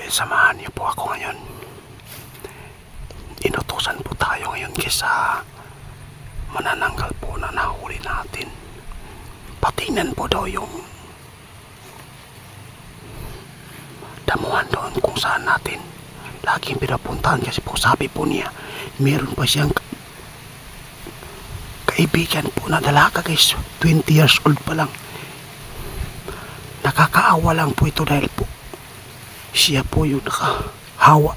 Samahan niyo po ako ngayon. Inutusan po tayo ngayon kaysa manananggal po na nahuli natin. Patingnan po daw yung damuhan doon kung saan natin laging pinapuntahan, kasi po sabi po niya meron pa siyang kaibigan po na dalaga guys, 20 years old pa lang. Nakakaawa lang po ito dahil po siya po yung nakahawa,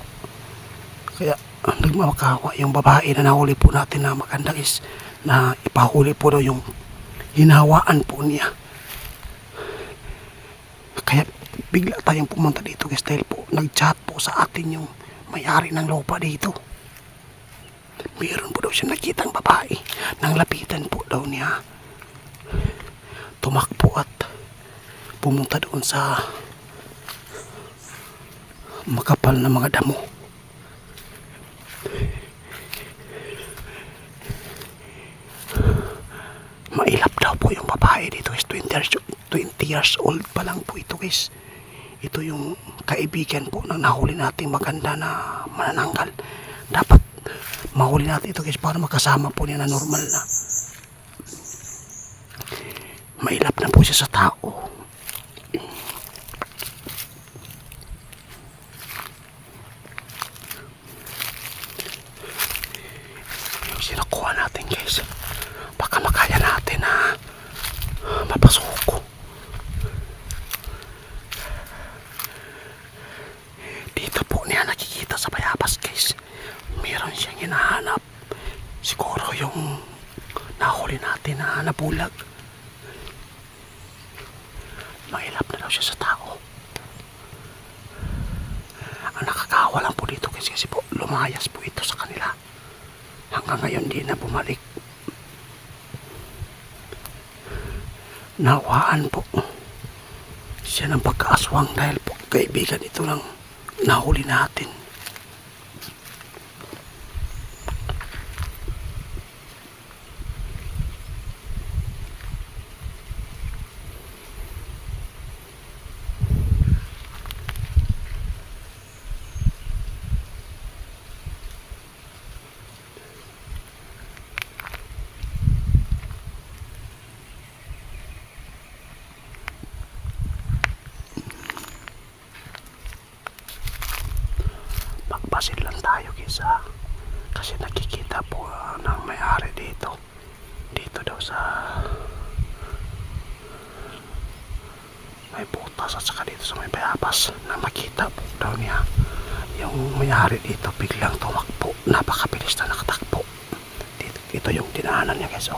kaya nagmamakahawa yung babae na nahuli po natin na maganda guys, na ipahuli po daw yung hinawaan po niya. Kaya bigla tayong pumunta dito guys dahil po nag-chat po sa atin yung may-ari ng lupa dito. Meron po daw siya nakitang babae, nang lapitan po daw niya, tumakbo at pumunta doon sa makapal na mga damo. Mailap daw po yung babae dito guys, 20 years old pa lang po ito guys. Ito yung kaibigan po na nahuli natin maganda na manananggal. Dapat mahuli natin ito guys para makasama po niya na normal na. Mailap na po siya sa tao. Yung sinukuha natin guys, baka makaya natin na mapasok. Dito po niya nakikita sa bayabas guys, meron siyang hinahanap. Siguro yung nahuli natin na nabulag. Mahilap na daw siya sa tao. Ang nakakawa lang po dito kasi po lumayas po ito sa kanila. Hanggang ngayon di na bumalik. Nawaan po siya ng pagkaaswang dahil po kaibigan ito ng nahuli natin. Magpasid lang tayo kasi nakikita po ng may-ari dito daw sa may butas at saka dito sa may bayabas na makita po daw niya yung may-ari dito. Biglang tumakbo, napakabilis na nakatakbo dito. Ito yung dinaanan niya guys.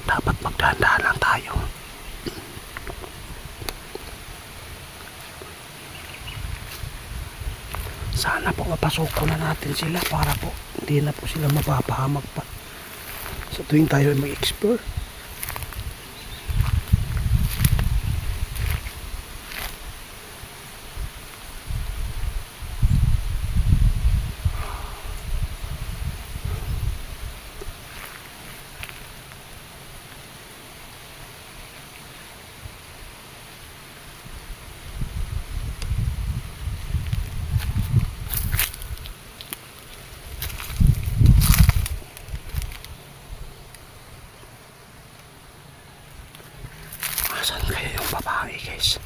Dapat magdahan-dahan lang tayo. Sana po mapasoko na natin sila para po hindi na po sila mapapahamag pa sa tuwing tayo ay mag-explore. Saan kaya yung babae guys?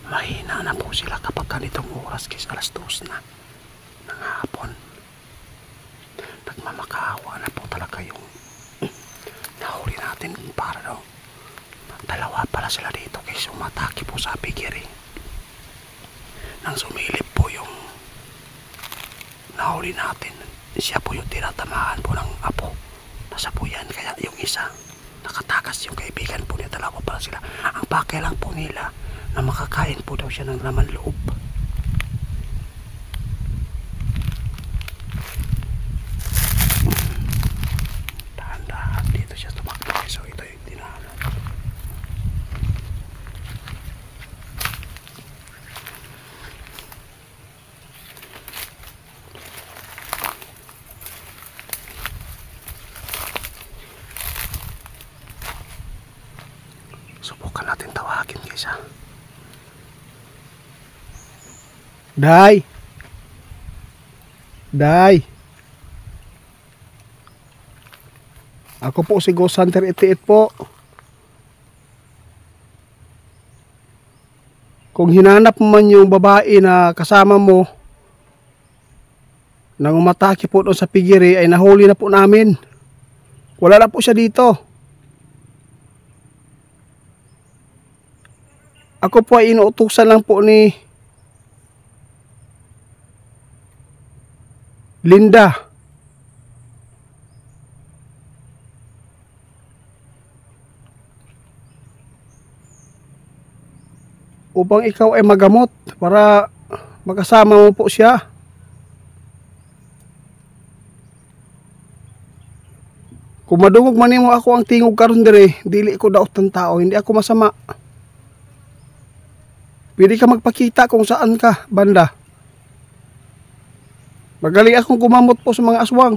Mahina na po sila kapag ganitong oras guys, alas 2 na ng hapon. Nagmamakaawa na po talaga yung nahuli natin. Para daw dalawa pala sila dito guys, umatake po sa bigiri. Nang sumilip po yung nahuli natin, siya po yung tinatamaan po ng apo. Nasa po yan, kaya yung isa nakatakas yung kaibigan po niya. Dalawa pala sila. Ang pake lang po nila na makakain po daw siya ng laman loob. Dahan-dahan dito siya tumakbo. So ito yung tinahanan. Subukan natin tawagin guys ha. Day! Day! Ako po si Ghost Hunter 88 po. Kung hinanap mo man yung babae na kasama mo nang umatake po doon sa pigiri, ay nahuli na po namin. Wala na po siya dito. Ako po ay inuutusan lang po ni Linda. Upang ikaw ay magamot para makasama mo po siya. Kung madungog man mo ako ang tingog karon dire, dili ko daot ng tao, hindi ako masama. Pwede ka magpakita kung saan ka, banda. Magaling akong gumamot po sa mga aswang.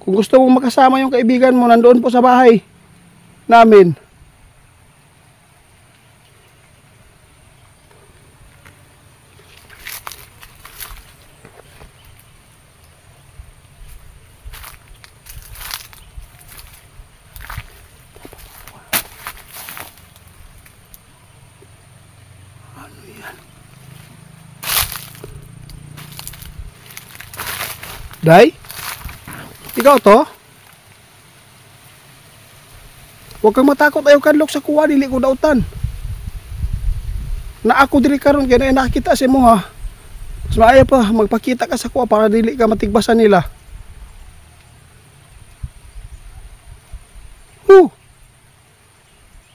Kung gusto mong makasama yung kaibigan mo, nandoon po sa bahay namin. Day? Ikaw to? Huwag kang matakot, ayaw kadlok sa kuha, dili ko dautan. Na ako diri karon kaya na nakita si mo ha. Mas maayo pa magpakita ka sa kuha para dili ka matigbasan nila. Huh.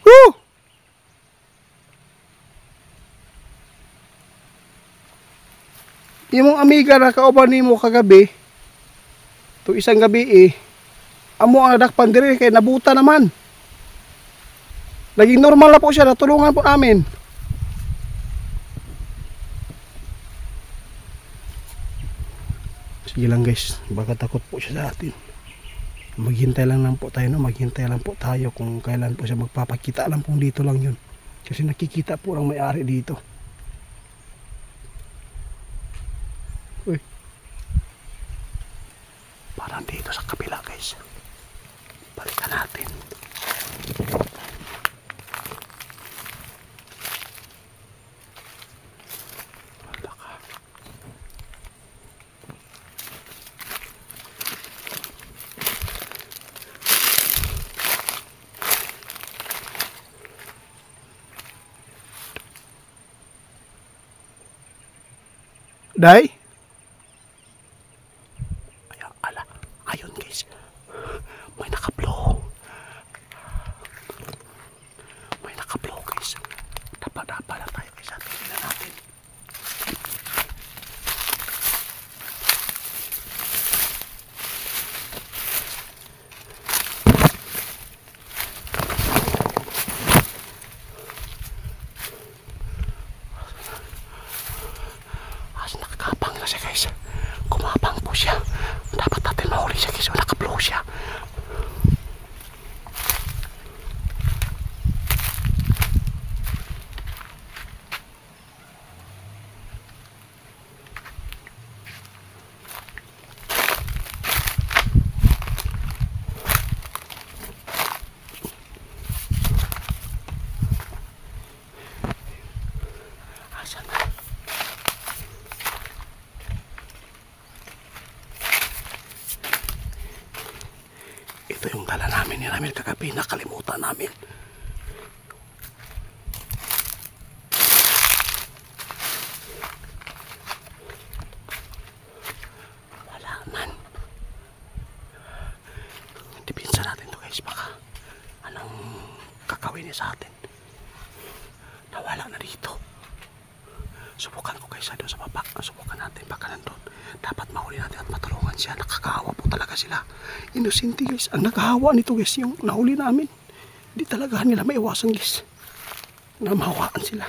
Huh. Imong amiga na kauban nimo kagabi, to isang gabi amo ang nadakpan diri kay nabuta naman. Naging normal na po siya, natulungan po namin. Sige lang guys, baka takot po siya sa atin. Maghintay lang po tayo, no? Maghintay lang po tayo kung kailan po siya magpapakita. Alam pong dito lang yun, kasi nakikita po ng may-ari dito. Uy, parang dito sa kabila guys. Balikan natin. Wala ka. Day? Ayun guys, may naka-blow. May naka-blow guys. Dapa-dapa lang tayo guys. Tingnan natin. Nakakapang na siya guys. Kumapang po siya. Dapat natin mahuli siya guys. Naka-blow siya. Asan na? Ito yung dala namin ni Ramil kagabi, nakalimutan namin. Wala man. Dipinsa natin to guys, baka anong kakawin niya sa atin. Nawala na dito. Subukan ko guys doon sa baba. Subukan natin baka nandun. Dapat mahuli natin at matulungan siya. Nakakahawa po talaga sila. Inosente guys. Ang nakahawa nito guys, yung nahuli namin. Hindi talaga nila maiwasan guys na mahawaan sila.